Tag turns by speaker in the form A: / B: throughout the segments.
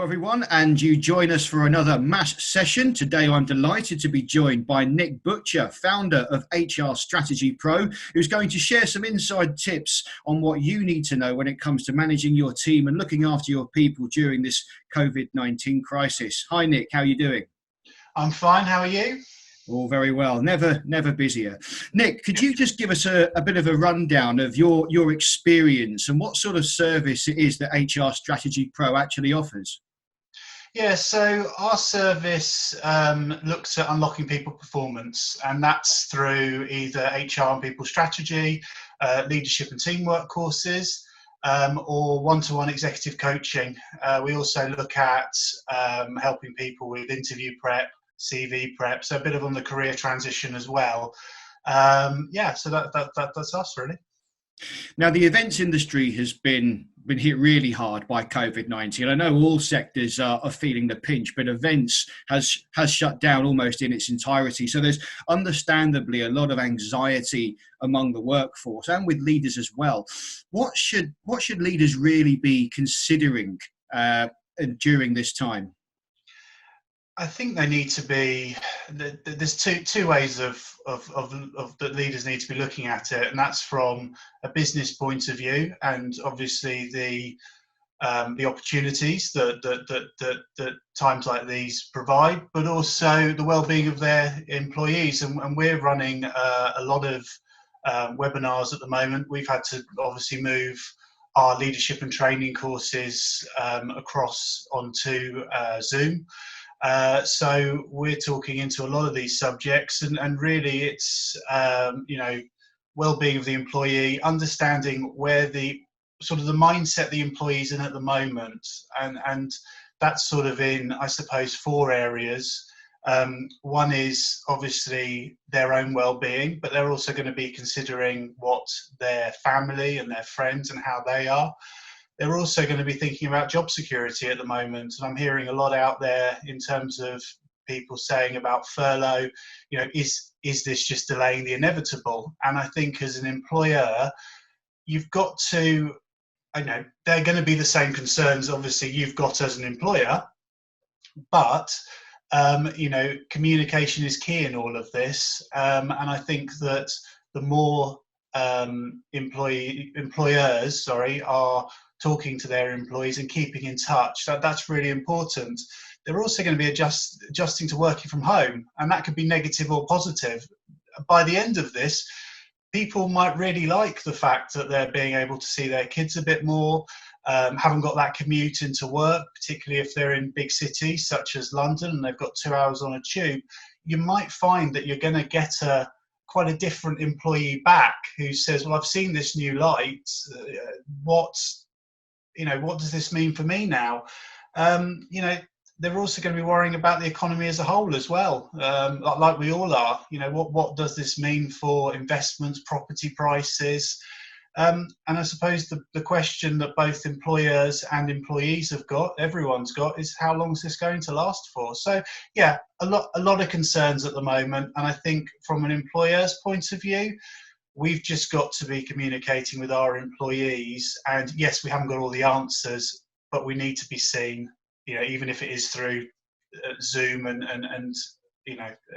A: everyone, and you join us for another mass session. Today I'm delighted to be joined by Nick Butcher, founder of HR Strategy Pro, who's going to share some inside tips on what you need to know when it comes to managing your team and looking after your people during this COVID-19 crisis. Hi Nick, how are you doing?
B: I'm fine, how are you?
A: All very well. Never busier. Nick, could you just give us a bit of a rundown of your experience and what sort of service it is that HR Strategy Pro actually offers?
B: Yeah, so our service looks at unlocking people performance, and that's through either HR and people strategy, leadership and teamwork courses, or one-to-one executive coaching. We also look at helping people with interview prep, CV prep, so a bit of on the career transition as well. So that's us really.
A: Now, the events industry has been hit really hard by COVID-19. I know all sectors are feeling the pinch, but events has shut down almost in its entirety. So there's understandably a lot of anxiety among the workforce and with leaders as well. What should leaders really be considering during this time?
B: I think they need to be. There's two ways of that leaders need to be looking at it, and that's from a business point of view, and obviously the opportunities that times like these provide, but also the well-being of their employees. And we're running a lot of webinars at the moment. We've had to obviously move our leadership and training courses across onto Zoom. So we're talking into a lot of these subjects, and really it's well-being of the employee, understanding where the sort of the mindset the employee's in at the moment, and that's sort of in, I suppose, four areas. One is obviously their own well-being, but they're also going to be considering what their family and their friends and how they are. They're also going to be thinking about job security at the moment. And I'm hearing a lot out there in terms of people saying about furlough, is this just delaying the inevitable? And I think as an employer, you've got to, they're going to be the same concerns, obviously, you've got as an employer, but, communication is key in all of this. And I think that the more employers are talking to their employees and keeping in touch, that's really important. They're also going to be adjusting to working from home, and that could be negative or positive. By the end of this, people might really like the fact that they're being able to see their kids a bit more, haven't got that commute into work, particularly if they're in big cities such as London and they've got 2 hours on a tube. You might find that you're going to get quite a different employee back who says, well, I've seen this new light, what does this mean for me now? They're also going to be worrying about the economy as a whole as well, like we all are. What does this mean for investments, property prices? And I suppose the question that both employers and employees have got, everyone's got, is how long is this going to last for? So yeah, a lot of concerns at the moment. And I think from an employer's point of view, we've just got to be communicating with our employees, and yes, we haven't got all the answers, but we need to be seen, even if it is through Zoom and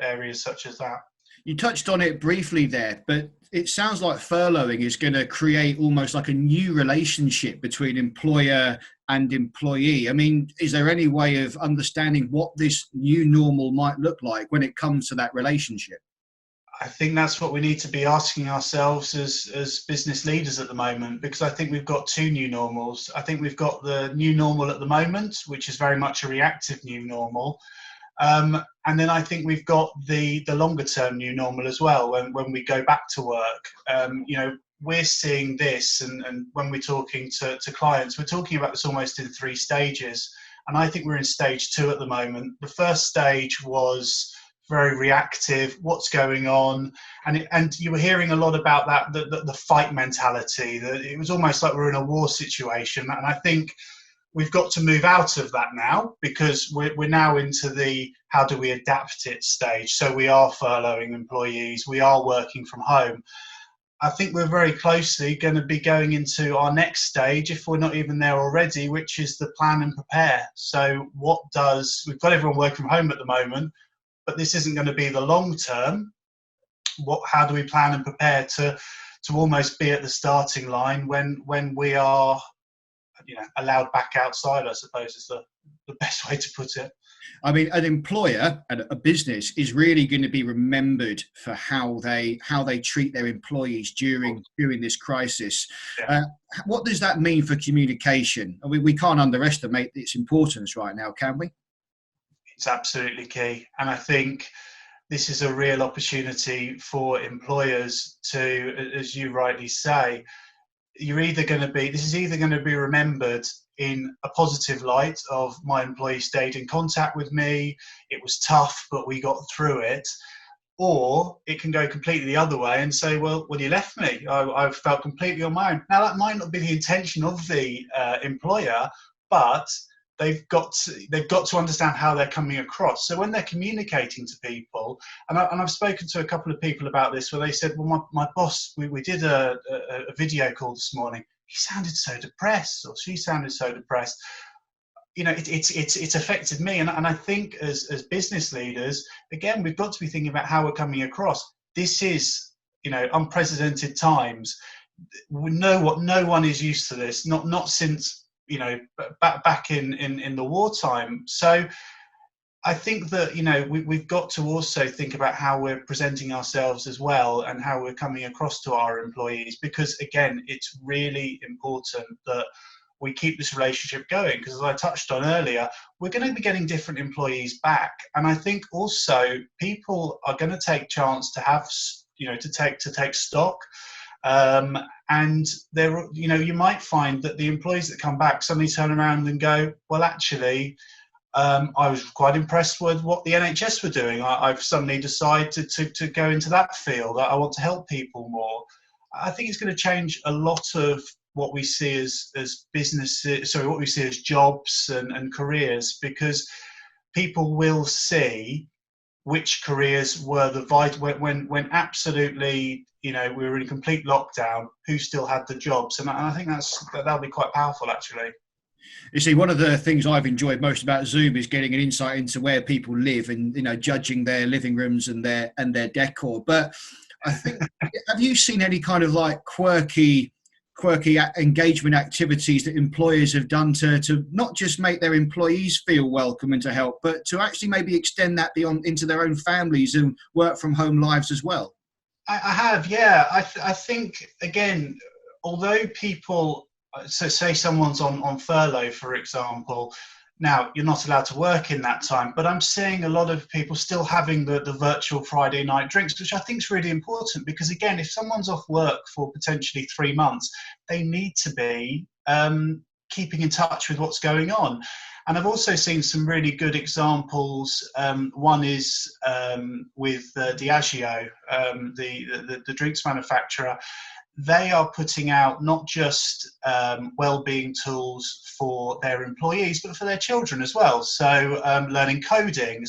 B: areas such as that.
A: You touched on it briefly there, but it sounds like furloughing is going to create almost like a new relationship between employer and employee. I mean, is there any way of understanding what this new normal might look like when it comes to that relationship?
B: I think that's what we need to be asking ourselves as business leaders at the moment, because I think we've got two new normals. I think we've got the new normal at the moment, which is very much a reactive new normal. And then I think we've got the longer term new normal as well, when we go back to work. We're seeing this, and when we're talking to clients, we're talking about this almost in three stages. And I think we're in stage 2 at the moment. The first stage was very reactive, what's going on, and you were hearing a lot about that, the fight mentality, that it was almost like we're in a war situation. And I think we've got to move out of that now, because we're now into the how do we adapt it stage. So we are furloughing employees, we are working from home. I think we're very closely going to be going into our next stage, if we're not even there already, which is the plan and prepare. So we've got everyone working from home at the moment, but this isn't going to be the long term. How do we plan and prepare to almost be at the starting line when we are, allowed back outside, I suppose is the best way to put it.
A: I mean, an employer and a business is really going to be remembered for how they treat their employees during this crisis.
B: Yeah.
A: What does that mean for communication? I mean, we can't underestimate its importance right now, can we?
B: It's absolutely key, and I think this is a real opportunity for employers to, as you rightly say, this is either going to be remembered in a positive light of my employee stayed in contact with me, it was tough, but we got through it, or it can go completely the other way and say, well, you left me. I felt completely on my own. Now, that might not be the intention of the employer, but they've got to understand how they're coming across. So when they're communicating to people, and I've spoken to a couple of people about this, where they said, well, my boss, we did a video call this morning. He sounded so depressed, or she sounded so depressed. It's affected me. And I think as business leaders, again, we've got to be thinking about how we're coming across. This is, unprecedented times. We know no one is used to this, not since, back in the wartime. So I think that, we've got to also think about how we're presenting ourselves as well, and how we're coming across to our employees, because again, it's really important that we keep this relationship going, because as I touched on earlier, we're going to be getting different employees back. And I think also people are going to take chance to have, to take stock. And there, you might find that the employees that come back suddenly turn around and go, well, actually, I was quite impressed with what the NHS were doing. I've suddenly decided to go into that field. I want to help people more. I think it's going to change a lot of what we see as businesses, what we see as jobs and careers, because people will see which careers were the vital, when absolutely, we were in complete lockdown, who still had the jobs. And I think that'll be quite powerful, actually.
A: You see, one of the things I've enjoyed most about Zoom is getting an insight into where people live, and judging their living rooms and their decor. But I think, have you seen any kind of like quirky engagement activities that employers have done to not just make their employees feel welcome and to help, but to actually maybe extend that beyond into their own families and work from home lives as well?
B: I have, yeah. I think, again, although people, so say someone's on furlough, for example, now you're not allowed to work in that time, but I'm seeing a lot of people still having the virtual Friday night drinks, which I think is really important, because again, if someone's off work for potentially 3 months, they need to be keeping in touch with what's going on. And I've also seen some really good examples. One is with Diageo, the drinks manufacturer. They are putting out not just well-being tools for their employees, but for their children as well. So learning coding.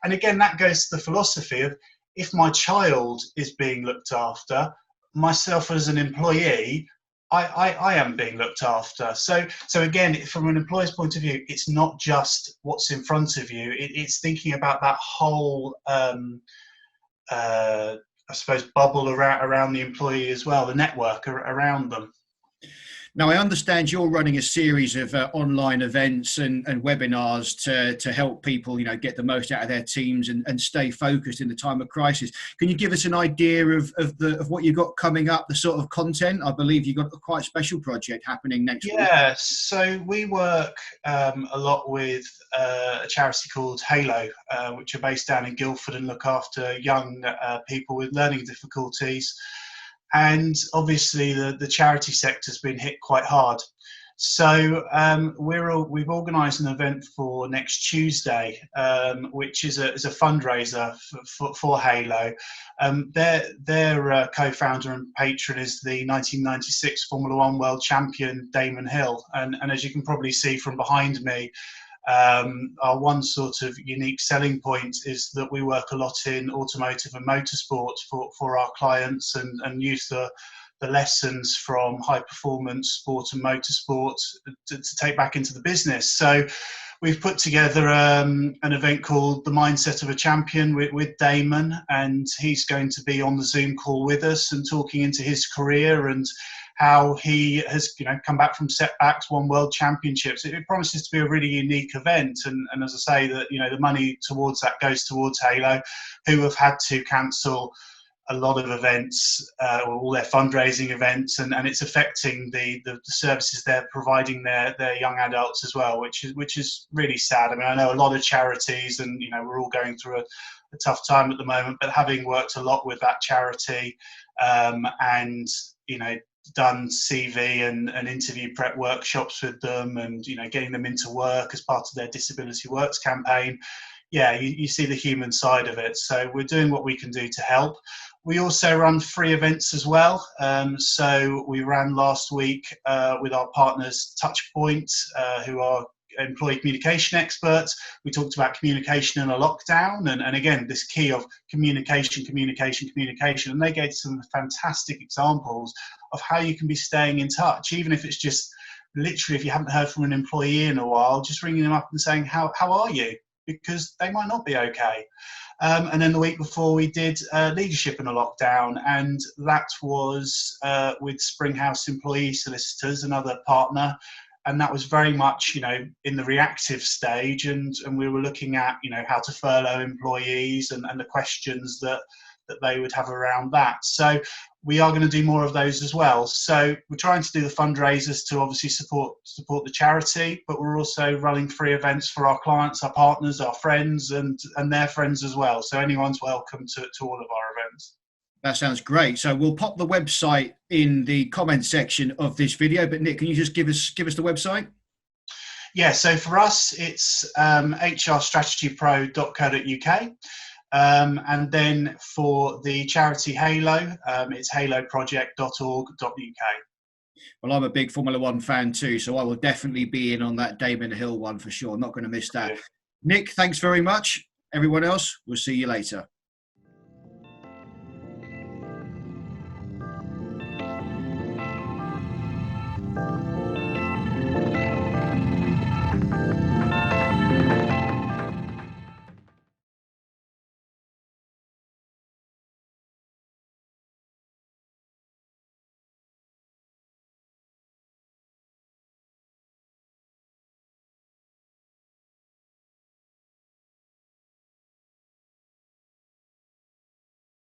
B: And again, that goes to the philosophy of, if my child is being looked after, myself as an employee, I am being looked after. So again, from an employer's point of view, it's not just what's in front of you. It's thinking about that whole I suppose, bubble around the employee as well, the network around them.
A: Now, I understand you're running a series of online events and webinars to help people, get the most out of their teams and stay focused in the time of crisis. Can you give us an idea of what you've got coming up, the sort of content? I believe you've got a quite special project happening next week.
B: Yeah, so we work a lot with a charity called Halow, which are based down in Guildford and look after young people with learning difficulties. And obviously the charity sector's been hit quite hard. So we've organised an event for next Tuesday, which is a fundraiser for Halow. Their co-founder and patron is the 1996 Formula One World Champion Damon Hill. And as you can probably see from behind me, Our one sort of unique selling point is that we work a lot in automotive and motorsport for our clients, and use the lessons from high performance sport and motorsport to take back into the business. So we've put together an event called The Mindset of a Champion with Damon, and he's going to be on the Zoom call with us and talking into his career and how he has, come back from setbacks, won world championships. It promises to be a really unique event, and as I say, that the money towards that goes towards Halow, who have had to cancel a lot of events, all their fundraising events, and it's affecting the services they're providing their young adults as well, which is really sad. I mean, I know a lot of charities, and we're all going through a tough time at the moment, but having worked a lot with that charity, and done CV and interview prep workshops with them, and getting them into work as part of their Disability Works campaign, you see the human side of it. So we're doing what we can do to help. We also run free events as well. So we ran last week with our partners Touchpoint, who are employee communication experts. We talked about communication in a lockdown, and again, this key of communication, and they gave some fantastic examples of how you can be staying in touch, even if it's just literally, if you haven't heard from an employee in a while, just ringing them up and saying, how are you? Because they might not be okay. And then the week before, we did leadership in a lockdown, and that was with Springhouse Employee Solicitors, another partner, and that was very much in the reactive stage, and we were looking at how to furlough employees and the questions that they would have around that. So we are going to do more of those as well. So we're trying to do the fundraisers to obviously support the charity, but we're also running free events for our clients, our partners, our friends, and their friends as well. So anyone's welcome to all of our events.
A: That sounds great. So we'll pop the website in the comment section of this video. But Nick, can you just give us the website?
B: Yeah. So for us, it's hrstrategypro.co.uk. And then for the charity Halow, it's halowproject.org.uk.
A: Well, I'm a big Formula One fan too, so I will definitely be in on that Damon Hill one for sure. I'm not going to miss that.
B: Yeah.
A: Nick, thanks very much. Everyone else, we'll see you later.